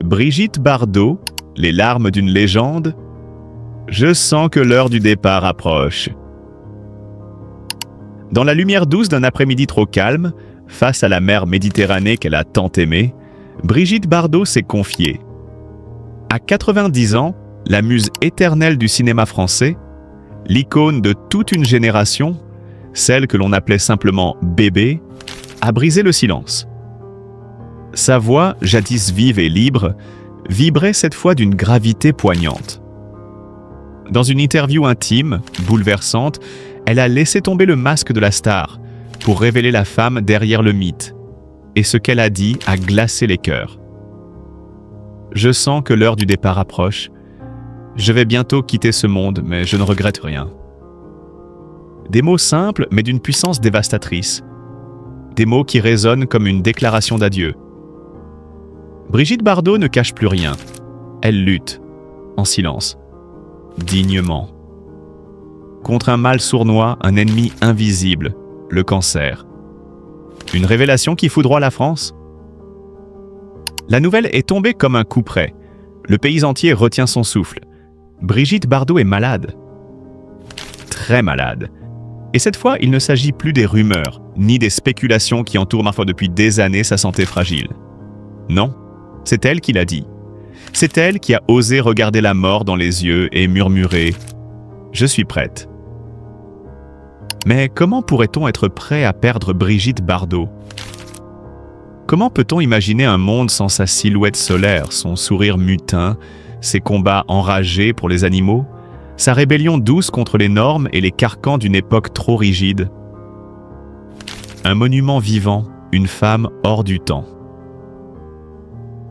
Brigitte Bardot, les larmes d'une légende. Je sens que l'heure du départ approche. Dans la lumière douce d'un après-midi trop calme, face à la mer Méditerranée qu'elle a tant aimée, Brigitte Bardot s'est confiée. À 90 ans, la muse éternelle du cinéma français, l'icône de toute une génération, celle que l'on appelait simplement bébé, a brisé le silence. Sa voix, jadis vive et libre, vibrait cette fois d'une gravité poignante. Dans une interview intime, bouleversante, elle a laissé tomber le masque de la star pour révéler la femme derrière le mythe. Et ce qu'elle a dit a glacé les cœurs. Je sens que l'heure du départ approche. Je vais bientôt quitter ce monde, mais je ne regrette rien. Des mots simples, mais d'une puissance dévastatrice. Des mots qui résonnent comme une déclaration d'adieu. Brigitte Bardot ne cache plus rien. Elle lutte, en silence, dignement. Contre un mal sournois, un ennemi invisible, le cancer. Une révélation qui foudroie la France. La nouvelle est tombée comme un coup près. Le pays entier retient son souffle. Brigitte Bardot est malade. Très malade. Et cette fois, il ne s'agit plus des rumeurs, ni des spéculations qui entourent parfois depuis des années sa santé fragile. Non, c'est elle qui l'a dit. C'est elle qui a osé regarder la mort dans les yeux et murmurer « Je suis prête ». Mais comment pourrait-on être prêt à perdre Brigitte Bardot? Comment peut-on imaginer un monde sans sa silhouette solaire, son sourire mutin, ses combats enragés pour les animaux, sa rébellion douce contre les normes et les carcans d'une époque trop rigide? Un monument vivant, une femme hors du temps.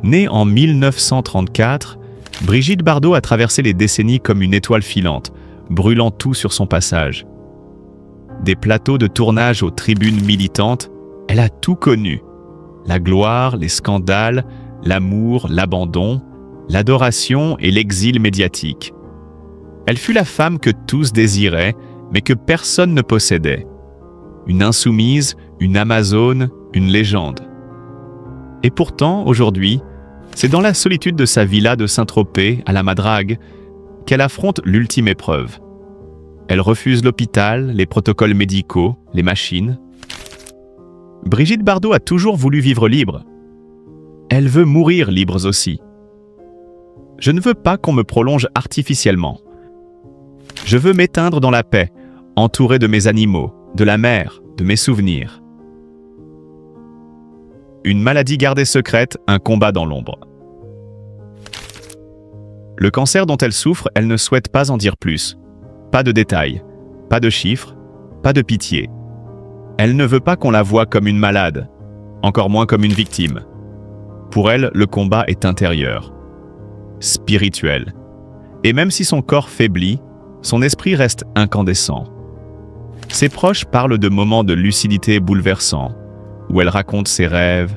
Née en 1934, Brigitte Bardot a traversé les décennies comme une étoile filante, brûlant tout sur son passage. Des plateaux de tournage aux tribunes militantes, elle a tout connu. La gloire, les scandales, l'amour, l'abandon, l'adoration et l'exil médiatique. Elle fut la femme que tous désiraient, mais que personne ne possédait. Une insoumise, une amazone, une légende. Et pourtant, aujourd'hui, c'est dans la solitude de sa villa de Saint-Tropez, à la Madrague, qu'elle affronte l'ultime épreuve. Elle refuse l'hôpital, les protocoles médicaux, les machines. Brigitte Bardot a toujours voulu vivre libre. Elle veut mourir libre aussi. Je ne veux pas qu'on me prolonge artificiellement. Je veux m'éteindre dans la paix, entourée de mes animaux, de la mer, de mes souvenirs. Une maladie gardée secrète, un combat dans l'ombre. Le cancer dont elle souffre, elle ne souhaite pas en dire plus. Pas de détails, pas de chiffres, pas de pitié. Elle ne veut pas qu'on la voie comme une malade, encore moins comme une victime. Pour elle, le combat est intérieur, spirituel. Et même si son corps faiblit, son esprit reste incandescent. Ses proches parlent de moments de lucidité bouleversants, où elle raconte ses rêves,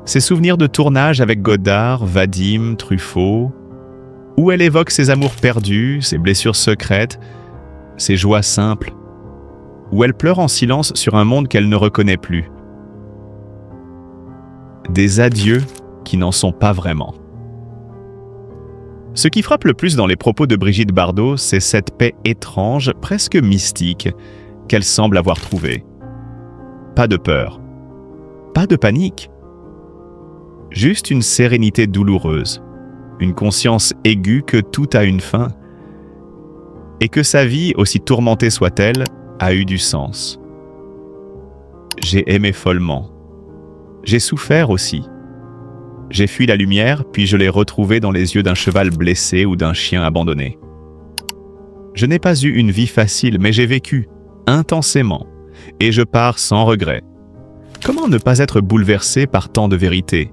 ses souvenirs de tournage avec Godard, Vadim, Truffaut, où elle évoque ses amours perdus, ses blessures secrètes, ses joies simples, où elle pleure en silence sur un monde qu'elle ne reconnaît plus. Des adieux qui n'en sont pas vraiment. Ce qui frappe le plus dans les propos de Brigitte Bardot, c'est cette paix étrange, presque mystique, qu'elle semble avoir trouvée. Pas de peur, pas de panique, juste une sérénité douloureuse, une conscience aiguë que tout a une fin, et que sa vie, aussi tourmentée soit-elle, a eu du sens. J'ai aimé follement. J'ai souffert aussi. J'ai fui la lumière, puis je l'ai retrouvée dans les yeux d'un cheval blessé ou d'un chien abandonné. Je n'ai pas eu une vie facile, mais j'ai vécu, intensément, et je pars sans regret. Comment ne pas être bouleversé par tant de vérité?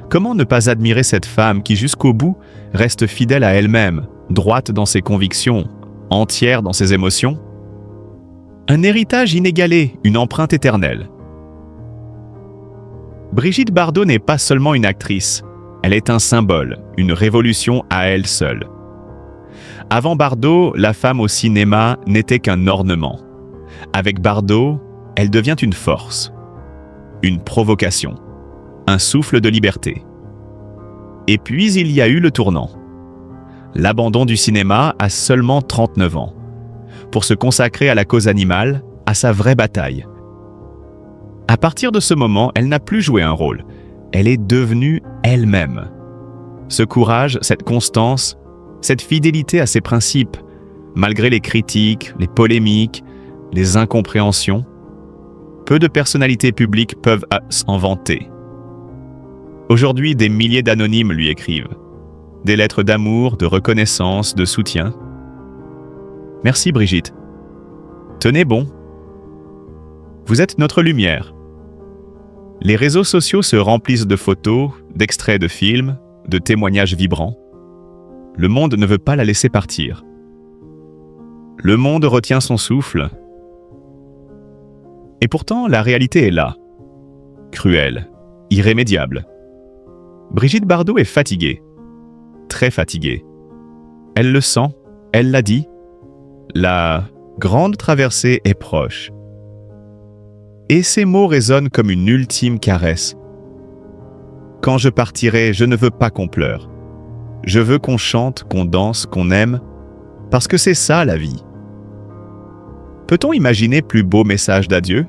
Comment ne pas admirer cette femme qui, jusqu'au bout, reste fidèle à elle-même, droite dans ses convictions, entière dans ses émotions? Un héritage inégalé, une empreinte éternelle. Brigitte Bardot n'est pas seulement une actrice, elle est un symbole, une révolution à elle seule. Avant Bardot, la femme au cinéma n'était qu'un ornement. Avec Bardot, elle devient une force, une provocation, un souffle de liberté. Et puis il y a eu le tournant. L'abandon du cinéma à seulement 39 ans, pour se consacrer à la cause animale, à sa vraie bataille. À partir de ce moment, elle n'a plus joué un rôle. Elle est devenue elle-même. Ce courage, cette constance, cette fidélité à ses principes, malgré les critiques, les polémiques, les incompréhensions, peu de personnalités publiques peuvent s'en vanter. Aujourd'hui, des milliers d'anonymes lui écrivent. Des lettres d'amour, de reconnaissance, de soutien. Merci Brigitte. Tenez bon. Vous êtes notre lumière. Les réseaux sociaux se remplissent de photos, d'extraits de films, de témoignages vibrants. Le monde ne veut pas la laisser partir. Le monde retient son souffle. Et pourtant, la réalité est là. Cruelle, irrémédiable. Brigitte Bardot est fatiguée. Très fatiguée. Elle le sent, elle l'a dit. La grande traversée est proche. Et ces mots résonnent comme une ultime caresse. Quand je partirai, je ne veux pas qu'on pleure. Je veux qu'on chante, qu'on danse, qu'on aime, parce que c'est ça la vie. Peut-on imaginer plus beau message d'adieu?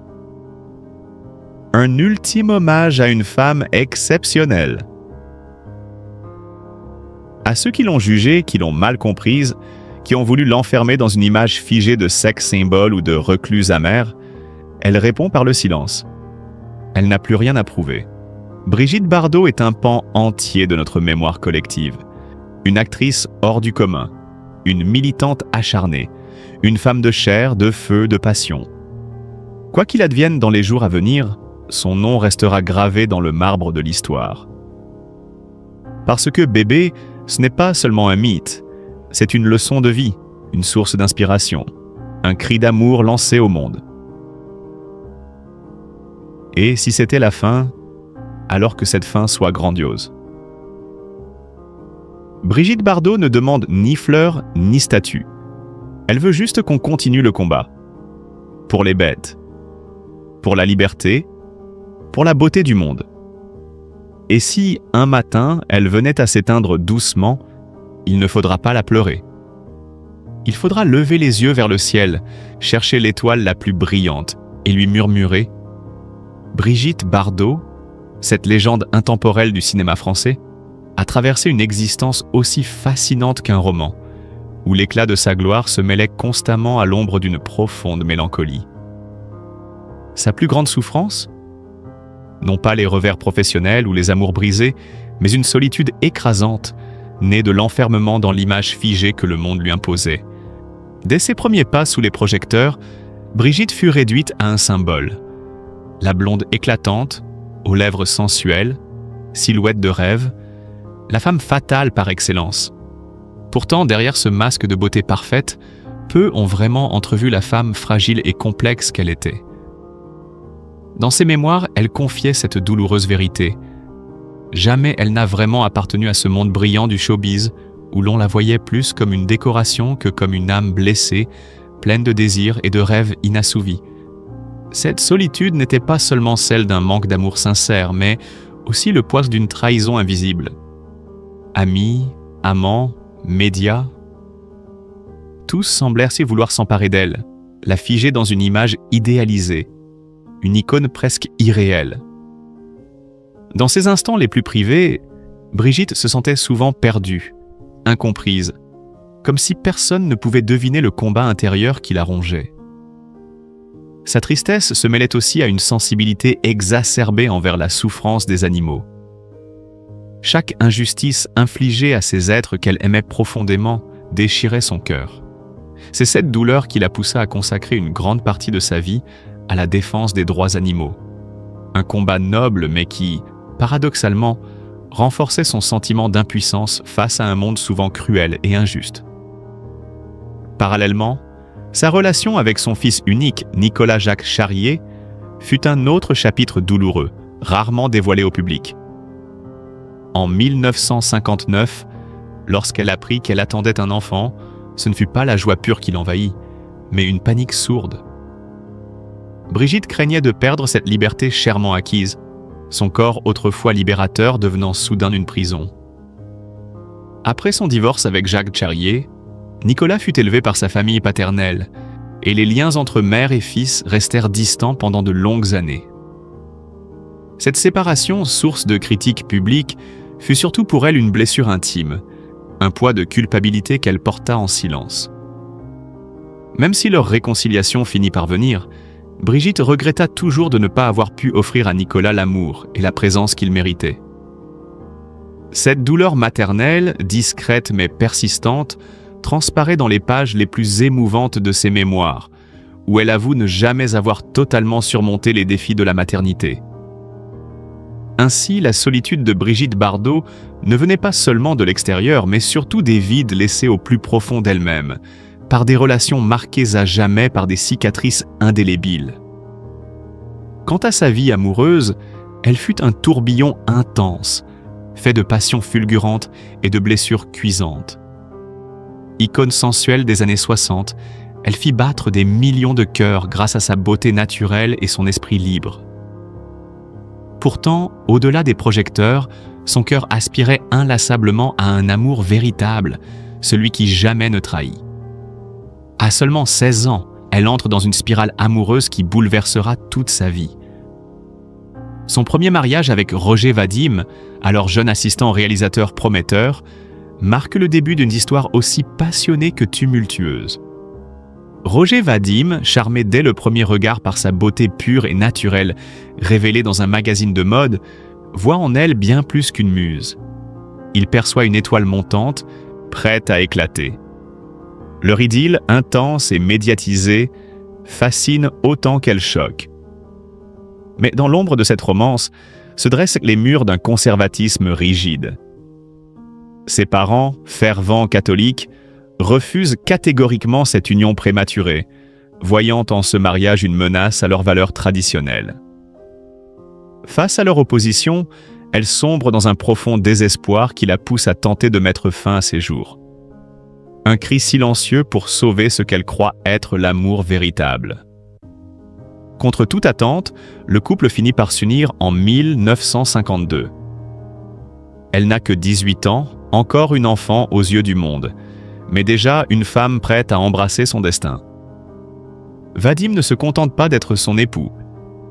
Un ultime hommage à une femme exceptionnelle. À ceux qui l'ont jugée, qui l'ont mal comprise, qui ont voulu l'enfermer dans une image figée de sex symbole ou de recluse amère, elle répond par le silence. Elle n'a plus rien à prouver. Brigitte Bardot est un pan entier de notre mémoire collective. Une actrice hors du commun, une militante acharnée, une femme de chair, de feu, de passion. Quoi qu'il advienne dans les jours à venir, son nom restera gravé dans le marbre de l'histoire. Parce que Bébé, ce n'est pas seulement un mythe, c'est une leçon de vie, une source d'inspiration, un cri d'amour lancé au monde. Et si c'était la fin, alors que cette fin soit grandiose. Brigitte Bardot ne demande ni fleurs ni statues. Elle veut juste qu'on continue le combat. Pour les bêtes, pour la liberté, pour la beauté du monde. Et si, un matin, elle venait à s'éteindre doucement, il ne faudra pas la pleurer. Il faudra lever les yeux vers le ciel, chercher l'étoile la plus brillante et lui murmurer « Brigitte Bardot, cette légende intemporelle du cinéma français, a traversé une existence aussi fascinante qu'un roman, où l'éclat de sa gloire se mêlait constamment à l'ombre d'une profonde mélancolie. Sa plus grande souffrance? Non pas les revers professionnels ou les amours brisés, mais une solitude écrasante, née de l'enfermement dans l'image figée que le monde lui imposait. Dès ses premiers pas sous les projecteurs, Brigitte fut réduite à un symbole. La blonde éclatante, aux lèvres sensuelles, silhouette de rêve, la femme fatale par excellence. Pourtant, derrière ce masque de beauté parfaite, peu ont vraiment entrevu la femme fragile et complexe qu'elle était. Dans ses mémoires, elle confiait cette douloureuse vérité. Jamais elle n'a vraiment appartenu à ce monde brillant du showbiz, où l'on la voyait plus comme une décoration que comme une âme blessée, pleine de désirs et de rêves inassouvis. Cette solitude n'était pas seulement celle d'un manque d'amour sincère, mais aussi le poids d'une trahison invisible. Amis, amants, médias, tous semblèrent si vouloir s'emparer d'elle, la figer dans une image idéalisée, une icône presque irréelle. Dans ces instants les plus privés, Brigitte se sentait souvent perdue, incomprise, comme si personne ne pouvait deviner le combat intérieur qui la rongeait. Sa tristesse se mêlait aussi à une sensibilité exacerbée envers la souffrance des animaux. Chaque injustice infligée à ces êtres qu'elle aimait profondément déchirait son cœur. C'est cette douleur qui la poussa à consacrer une grande partie de sa vie à la défense des droits animaux. Un combat noble mais qui, paradoxalement, renforçait son sentiment d'impuissance face à un monde souvent cruel et injuste. Parallèlement, sa relation avec son fils unique, Nicolas-Jacques Charrier, fut un autre chapitre douloureux, rarement dévoilé au public. En 1959, lorsqu'elle apprit qu'elle attendait un enfant, ce ne fut pas la joie pure qui l'envahit, mais une panique sourde. Brigitte craignait de perdre cette liberté chèrement acquise, son corps autrefois libérateur devenant soudain une prison. Après son divorce avec Jacques Charrier, Nicolas fut élevé par sa famille paternelle et les liens entre mère et fils restèrent distants pendant de longues années. Cette séparation, source de critiques publiques, fut surtout pour elle une blessure intime, un poids de culpabilité qu'elle porta en silence. Même si leur réconciliation finit par venir, Brigitte regretta toujours de ne pas avoir pu offrir à Nicolas l'amour et la présence qu'il méritait. Cette douleur maternelle, discrète mais persistante, transparaît dans les pages les plus émouvantes de ses mémoires, où elle avoue ne jamais avoir totalement surmonté les défis de la maternité. Ainsi, la solitude de Brigitte Bardot ne venait pas seulement de l'extérieur, mais surtout des vides laissés au plus profond d'elle-même, par des relations marquées à jamais par des cicatrices indélébiles. Quant à sa vie amoureuse, elle fut un tourbillon intense, fait de passions fulgurantes et de blessures cuisantes. Icône sensuelle des années 60, elle fit battre des millions de cœurs grâce à sa beauté naturelle et son esprit libre. Pourtant, au-delà des projecteurs, son cœur aspirait inlassablement à un amour véritable, celui qui jamais ne trahit. À seulement 16 ans, elle entre dans une spirale amoureuse qui bouleversera toute sa vie. Son premier mariage avec Roger Vadim, alors jeune assistant réalisateur prometteur, marque le début d'une histoire aussi passionnée que tumultueuse. Roger Vadim, charmé dès le premier regard par sa beauté pure et naturelle, révélée dans un magazine de mode, voit en elle bien plus qu'une muse. Il perçoit une étoile montante, prête à éclater. Leur idylle, intense et médiatisée, fascine autant qu'elle choque. Mais dans l'ombre de cette romance se dressent les murs d'un conservatisme rigide. Ses parents, fervents catholiques, refusent catégoriquement cette union prématurée, voyant en ce mariage une menace à leurs valeurs traditionnelles. Face à leur opposition, elle sombre dans un profond désespoir qui la pousse à tenter de mettre fin à ses jours. Un cri silencieux pour sauver ce qu'elle croit être l'amour véritable. Contre toute attente, le couple finit par s'unir en 1952. Elle n'a que 18 ans, encore une enfant aux yeux du monde, mais déjà une femme prête à embrasser son destin. Vadim ne se contente pas d'être son époux.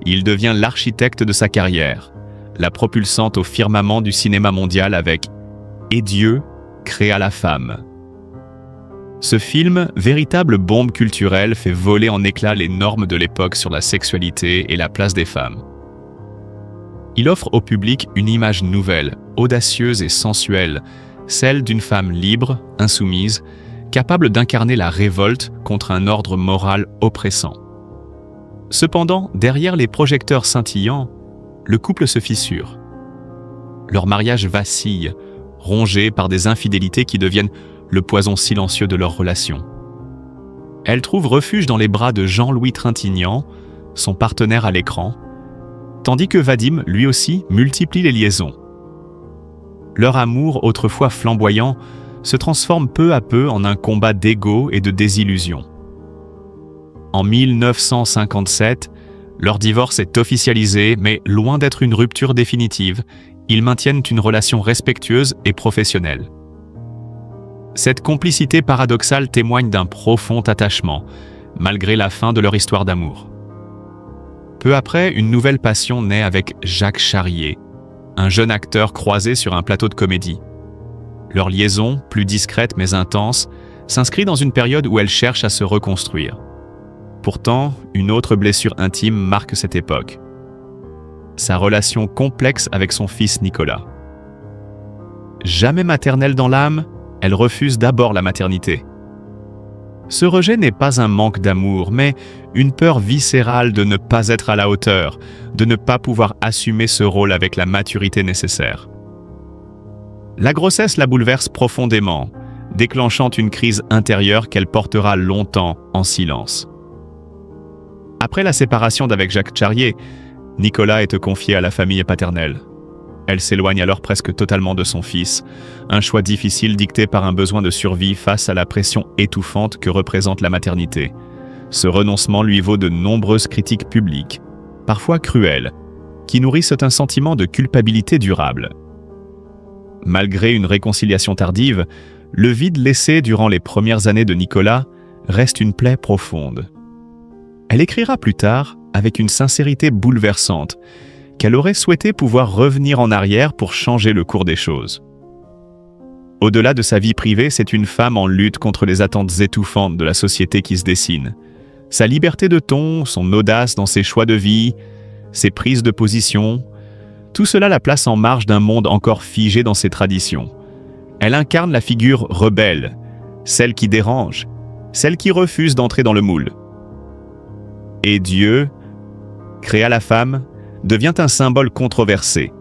Il devient l'architecte de sa carrière, la propulsant au firmament du cinéma mondial avec « Et Dieu créa la femme ». Ce film, véritable bombe culturelle, fait voler en éclats les normes de l'époque sur la sexualité et la place des femmes. Il offre au public une image nouvelle, audacieuse et sensuelle, celle d'une femme libre, insoumise, capable d'incarner la révolte contre un ordre moral oppressant. Cependant, derrière les projecteurs scintillants, le couple se fissure. Leur mariage vacille, rongé par des infidélités qui deviennent le poison silencieux de leur relation. Elle trouve refuge dans les bras de Jean-Louis Trintignant, son partenaire à l'écran, tandis que Vadim, lui aussi, multiplie les liaisons. Leur amour, autrefois flamboyant, se transforme peu à peu en un combat d'ego et de désillusion. En 1957, leur divorce est officialisé, mais loin d'être une rupture définitive, ils maintiennent une relation respectueuse et professionnelle. Cette complicité paradoxale témoigne d'un profond attachement, malgré la fin de leur histoire d'amour. Peu après, une nouvelle passion naît avec Jacques Charrier, un jeune acteur croisé sur un plateau de comédie. Leur liaison, plus discrète mais intense, s'inscrit dans une période où elle cherche à se reconstruire. Pourtant, une autre blessure intime marque cette époque. Sa relation complexe avec son fils Nicolas. Jamais maternelle dans l'âme, elle refuse d'abord la maternité. Ce rejet n'est pas un manque d'amour, mais une peur viscérale de ne pas être à la hauteur, de ne pas pouvoir assumer ce rôle avec la maturité nécessaire. La grossesse la bouleverse profondément, déclenchant une crise intérieure qu'elle portera longtemps en silence. Après la séparation d'avec Jacques Charrier, Nicolas est confié à la famille paternelle. Elle s'éloigne alors presque totalement de son fils, un choix difficile dicté par un besoin de survie face à la pression étouffante que représente la maternité. Ce renoncement lui vaut de nombreuses critiques publiques, parfois cruelles, qui nourrissent un sentiment de culpabilité durable. malgré une réconciliation tardive, le vide laissé durant les premières années de Nicolas reste une plaie profonde. Elle écrira plus tard, avec une sincérité bouleversante, qu'elle aurait souhaité pouvoir revenir en arrière pour changer le cours des choses. Au-delà de sa vie privée, c'est une femme en lutte contre les attentes étouffantes de la société qui se dessine. Sa liberté de ton, son audace dans ses choix de vie, ses prises de position, tout cela la place en marge d'un monde encore figé dans ses traditions. Elle incarne la figure rebelle, celle qui dérange, celle qui refuse d'entrer dans le moule. Et Dieu créa la femme, devient un symbole controversé.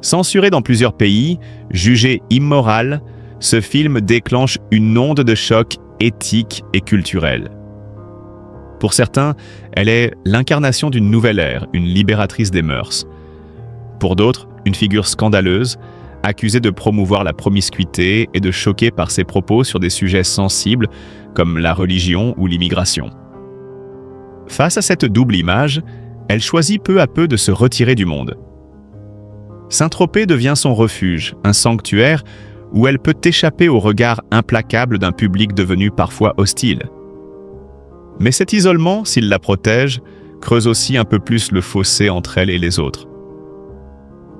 Censuré dans plusieurs pays, jugé immoral, ce film déclenche une onde de choc éthique et culturel. Pour certains, elle est l'incarnation d'une nouvelle ère, une libératrice des mœurs. Pour d'autres, une figure scandaleuse, accusée de promouvoir la promiscuité et de choquer par ses propos sur des sujets sensibles comme la religion ou l'immigration. Face à cette double image, elle choisit peu à peu de se retirer du monde. Saint-Tropez devient son refuge, un sanctuaire où elle peut échapper au regard implacable d'un public devenu parfois hostile. Mais cet isolement, s'il la protège, creuse aussi un peu plus le fossé entre elle et les autres.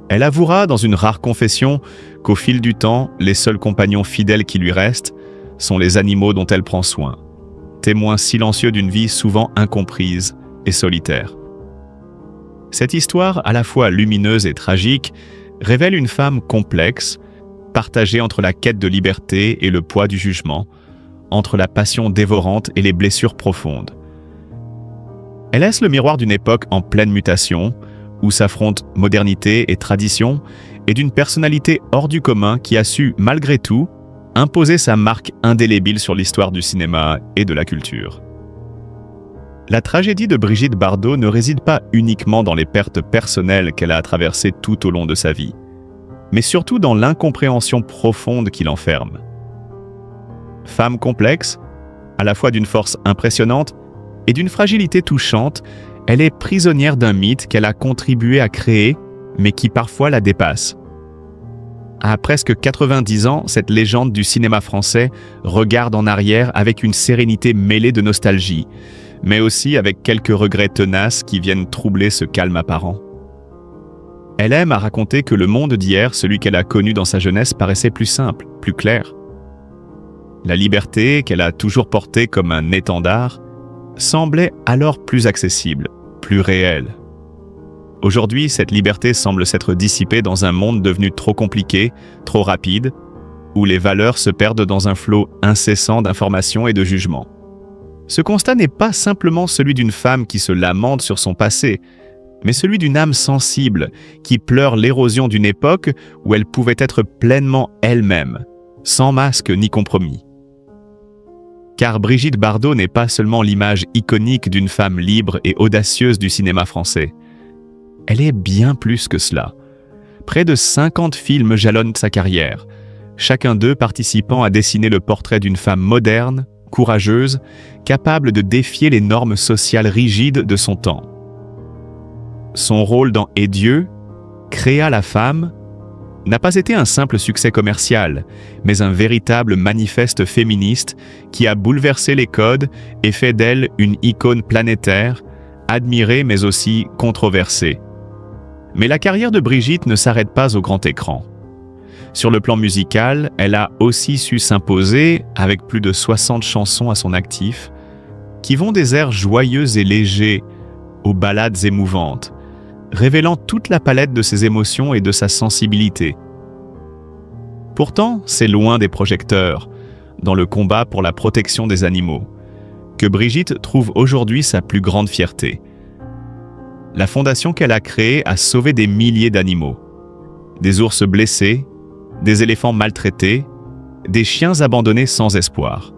Elle avouera dans une rare confession qu'au fil du temps, les seuls compagnons fidèles qui lui restent sont les animaux dont elle prend soin, témoins silencieux d'une vie souvent incomprise et solitaire. Cette histoire, à la fois lumineuse et tragique, révèle une femme complexe, partagée entre la quête de liberté et le poids du jugement, entre la passion dévorante et les blessures profondes. Elle laisse le miroir d'une époque en pleine mutation, où s'affrontent modernité et tradition, et d'une personnalité hors du commun qui a su, malgré tout, imposer sa marque indélébile sur l'histoire du cinéma et de la culture. La tragédie de Brigitte Bardot ne réside pas uniquement dans les pertes personnelles qu'elle a traversées tout au long de sa vie, mais surtout dans l'incompréhension profonde qui l'enferme. Femme complexe, à la fois d'une force impressionnante et d'une fragilité touchante, elle est prisonnière d'un mythe qu'elle a contribué à créer, mais qui parfois la dépasse. À presque 90 ans, cette légende du cinéma français regarde en arrière avec une sérénité mêlée de nostalgie, mais aussi avec quelques regrets tenaces qui viennent troubler ce calme apparent. Elle aime à raconter que le monde d'hier, celui qu'elle a connu dans sa jeunesse, paraissait plus simple, plus clair. La liberté, qu'elle a toujours portée comme un étendard, semblait alors plus accessible, plus réelle. Aujourd'hui, cette liberté semble s'être dissipée dans un monde devenu trop compliqué, trop rapide, où les valeurs se perdent dans un flot incessant d'informations et de jugements. Ce constat n'est pas simplement celui d'une femme qui se lamente sur son passé, mais celui d'une âme sensible qui pleure l'érosion d'une époque où elle pouvait être pleinement elle-même, sans masque ni compromis. Car Brigitte Bardot n'est pas seulement l'image iconique d'une femme libre et audacieuse du cinéma français. Elle est bien plus que cela. Près de 50 films jalonnent sa carrière, chacun d'eux participant à dessiner le portrait d'une femme moderne, courageuse, capable de défier les normes sociales rigides de son temps. Son rôle dans Et Dieu, Créa la femme, n'a pas été un simple succès commercial, mais un véritable manifeste féministe qui a bouleversé les codes et fait d'elle une icône planétaire, admirée mais aussi controversée. Mais la carrière de Brigitte ne s'arrête pas au grand écran. Sur le plan musical, elle a aussi su s'imposer avec plus de 60 chansons à son actif, qui vont des airs joyeux et légers aux ballades émouvantes, révélant toute la palette de ses émotions et de sa sensibilité. Pourtant, c'est loin des projecteurs, dans le combat pour la protection des animaux, que Brigitte trouve aujourd'hui sa plus grande fierté. La fondation qu'elle a créée a sauvé des milliers d'animaux, des ours blessés, des éléphants maltraités, des chiens abandonnés sans espoir.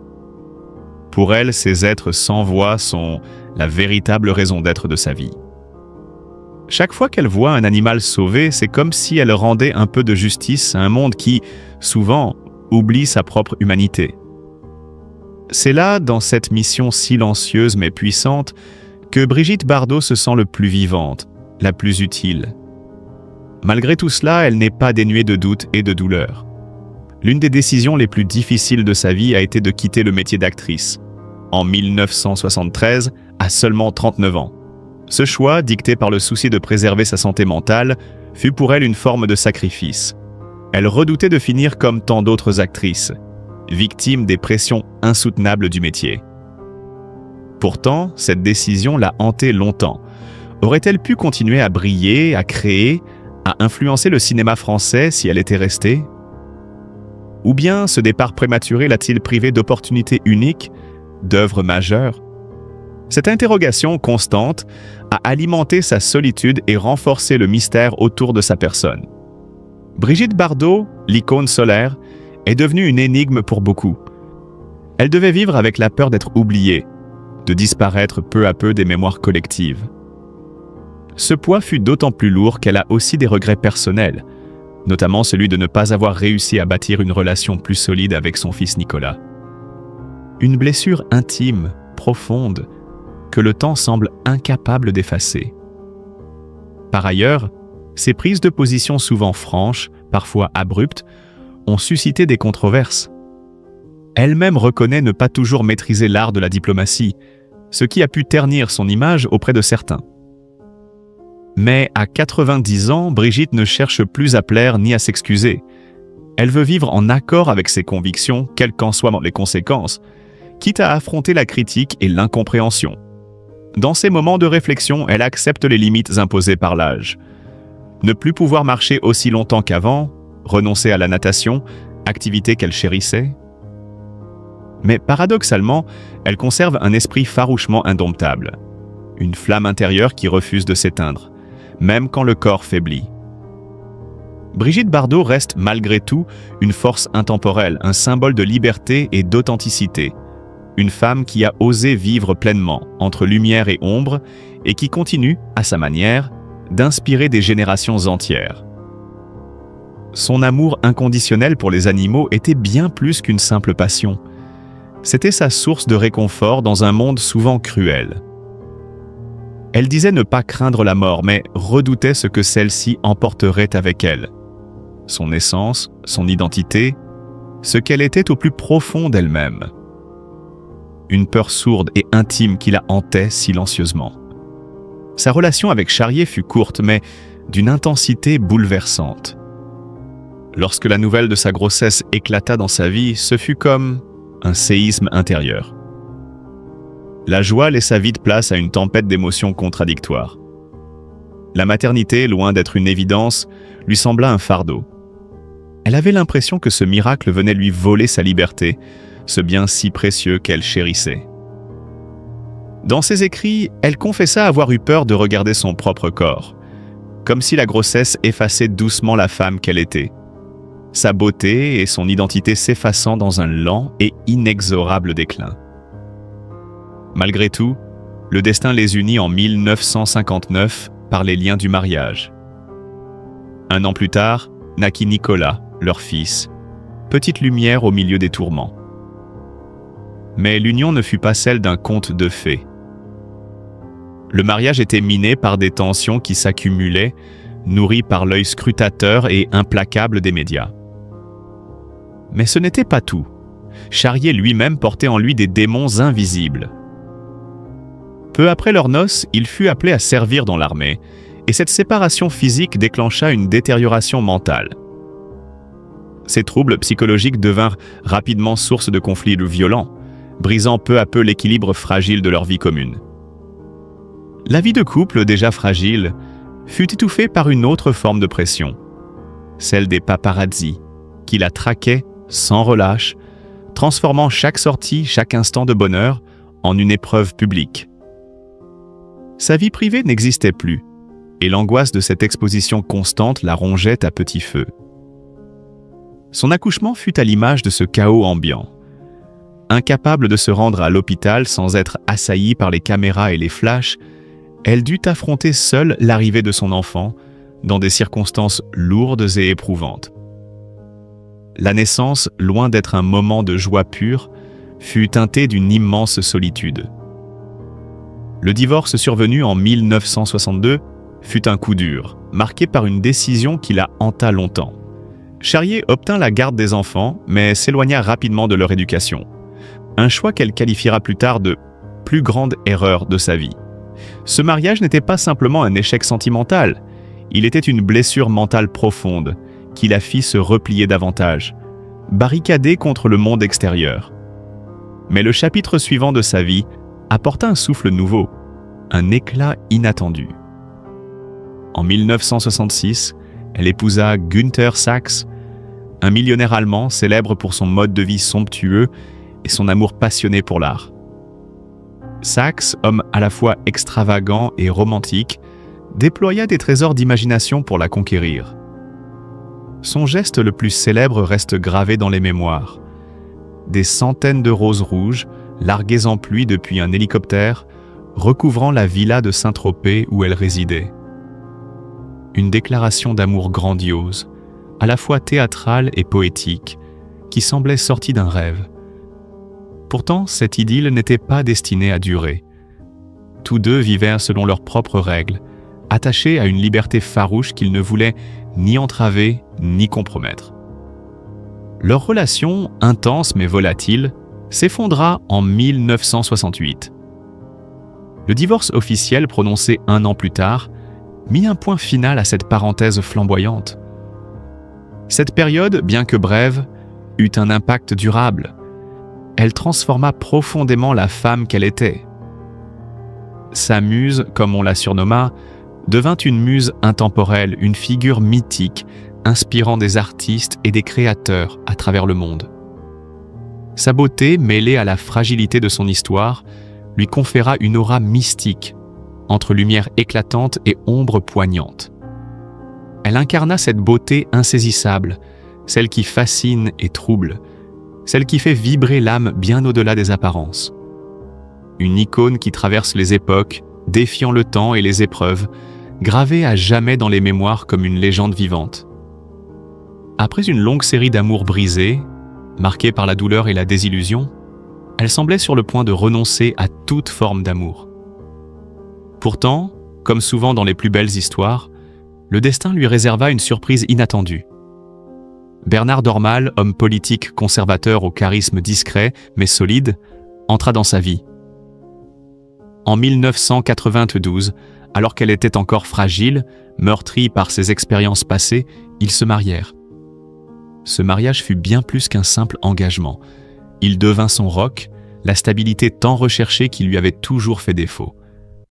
Pour elle, ces êtres sans voix sont la véritable raison d'être de sa vie. Chaque fois qu'elle voit un animal sauvé, c'est comme si elle rendait un peu de justice à un monde qui, souvent, oublie sa propre humanité. C'est là, dans cette mission silencieuse mais puissante, que Brigitte Bardot se sent le plus vivante, la plus utile. Malgré tout cela, elle n'est pas dénuée de doutes et de douleurs. L'une des décisions les plus difficiles de sa vie a été de quitter le métier d'actrice, en 1973, à seulement 39 ans. Ce choix, dicté par le souci de préserver sa santé mentale, fut pour elle une forme de sacrifice. Elle redoutait de finir comme tant d'autres actrices, victime des pressions insoutenables du métier. Pourtant, cette décision l'a hantée longtemps. Aurait-elle pu continuer à briller, à créer, à influencer le cinéma français si elle était restée? Ou bien ce départ prématuré l'a-t-il privé d'opportunités uniques, d'œuvres majeures? Cette interrogation constante a alimenté sa solitude et renforcé le mystère autour de sa personne. Brigitte Bardot, l'icône solaire, est devenue une énigme pour beaucoup. Elle devait vivre avec la peur d'être oubliée, de disparaître peu à peu des mémoires collectives. Ce poids fut d'autant plus lourd qu'elle a aussi des regrets personnels, notamment celui de ne pas avoir réussi à bâtir une relation plus solide avec son fils Nicolas. Une blessure intime, profonde, que le temps semble incapable d'effacer. Par ailleurs, ses prises de position souvent franches, parfois abruptes, ont suscité des controverses. Elle-même reconnaît ne pas toujours maîtriser l'art de la diplomatie, ce qui a pu ternir son image auprès de certains. Mais à 90 ans, Brigitte ne cherche plus à plaire ni à s'excuser. Elle veut vivre en accord avec ses convictions, quelles qu'en soient les conséquences, quitte à affronter la critique et l'incompréhension. Dans ces moments de réflexion, elle accepte les limites imposées par l'âge. Ne plus pouvoir marcher aussi longtemps qu'avant, renoncer à la natation, activité qu'elle chérissait. Mais paradoxalement, elle conserve un esprit farouchement indomptable, une flamme intérieure qui refuse de s'éteindre, même quand le corps faiblit. Brigitte Bardot reste malgré tout une force intemporelle, un symbole de liberté et d'authenticité. Une femme qui a osé vivre pleinement entre lumière et ombre et qui continue, à sa manière, d'inspirer des générations entières. Son amour inconditionnel pour les animaux était bien plus qu'une simple passion. C'était sa source de réconfort dans un monde souvent cruel. Elle disait ne pas craindre la mort, mais redoutait ce que celle-ci emporterait avec elle. Son essence, son identité, ce qu'elle était au plus profond d'elle-même. Une peur sourde et intime qui la hantait silencieusement. Sa relation avec Charrier fut courte, mais d'une intensité bouleversante. Lorsque la nouvelle de sa grossesse éclata dans sa vie, ce fut comme un séisme intérieur. La joie laissa vite place à une tempête d'émotions contradictoires. La maternité, loin d'être une évidence, lui sembla un fardeau. Elle avait l'impression que ce miracle venait lui voler sa liberté, ce bien si précieux qu'elle chérissait. Dans ses écrits, elle confessa avoir eu peur de regarder son propre corps, comme si la grossesse effaçait doucement la femme qu'elle était, sa beauté et son identité s'effaçant dans un lent et inexorable déclin. Malgré tout, le destin les unit en 1959 par les liens du mariage. Un an plus tard, naquit Nicolas, leur fils, petite lumière au milieu des tourments. Mais l'union ne fut pas celle d'un conte de fées. Le mariage était miné par des tensions qui s'accumulaient, nourries par l'œil scrutateur et implacable des médias. Mais ce n'était pas tout. Charrier lui-même portait en lui des démons invisibles. Peu après leurs noces, il fut appelé à servir dans l'armée, et cette séparation physique déclencha une détérioration mentale. Ces troubles psychologiques devinrent rapidement source de conflits violents, brisant peu à peu l'équilibre fragile de leur vie commune. La vie de couple, déjà fragile, fut étouffée par une autre forme de pression, celle des paparazzis, qui la traquaient sans relâche, transformant chaque sortie, chaque instant de bonheur en une épreuve publique. Sa vie privée n'existait plus, et l'angoisse de cette exposition constante la rongeait à petit feu. Son accouchement fut à l'image de ce chaos ambiant. Incapable de se rendre à l'hôpital sans être assaillie par les caméras et les flashs, elle dut affronter seule l'arrivée de son enfant, dans des circonstances lourdes et éprouvantes. La naissance, loin d'être un moment de joie pure, fut teintée d'une immense solitude. Le divorce survenu en 1962 fut un coup dur, marqué par une décision qui la hanta longtemps. Charrier obtint la garde des enfants, mais s'éloigna rapidement de leur éducation. Un choix qu'elle qualifiera plus tard de « plus grande erreur de sa vie ». Ce mariage n'était pas simplement un échec sentimental, il était une blessure mentale profonde qui la fit se replier davantage, barricadée contre le monde extérieur. Mais le chapitre suivant de sa vie apporta un souffle nouveau, un éclat inattendu. En 1966, elle épousa Günther Sachs, un millionnaire allemand célèbre pour son mode de vie somptueux et son amour passionné pour l'art. Sachs, homme à la fois extravagant et romantique, déploya des trésors d'imagination pour la conquérir. Son geste le plus célèbre reste gravé dans les mémoires. Des centaines de roses rouges, larguées en pluie depuis un hélicoptère, recouvrant la villa de Saint-Tropez où elle résidait. Une déclaration d'amour grandiose, à la fois théâtrale et poétique, qui semblait sortie d'un rêve. Pourtant, cette idylle n'était pas destinée à durer. Tous deux vivaient selon leurs propres règles, attachés à une liberté farouche qu'ils ne voulaient ni entraver ni compromettre. Leur relation, intense mais volatile, s'effondra en 1968. Le divorce officiel prononcé 1 an plus tard mit un point final à cette parenthèse flamboyante. Cette période, bien que brève, eut un impact durable. Elle transforma profondément la femme qu'elle était. Sa muse, comme on la surnomma, devint une muse intemporelle, une figure mythique, inspirant des artistes et des créateurs à travers le monde. Sa beauté, mêlée à la fragilité de son histoire, lui conféra une aura mystique, entre lumière éclatante et ombre poignante. Elle incarna cette beauté insaisissable, celle qui fascine et trouble, celle qui fait vibrer l'âme bien au-delà des apparences. Une icône qui traverse les époques, défiant le temps et les épreuves, gravée à jamais dans les mémoires comme une légende vivante. Après une longue série d'amours brisés, marquée par la douleur et la désillusion, elle semblait sur le point de renoncer à toute forme d'amour. Pourtant, comme souvent dans les plus belles histoires, le destin lui réserva une surprise inattendue. Bernard Dormal, homme politique conservateur au charisme discret mais solide, entra dans sa vie. En 1992, alors qu'elle était encore fragile, meurtrie par ses expériences passées, ils se marièrent. Ce mariage fut bien plus qu'un simple engagement. Il devint son roc, la stabilité tant recherchée qui lui avait toujours fait défaut.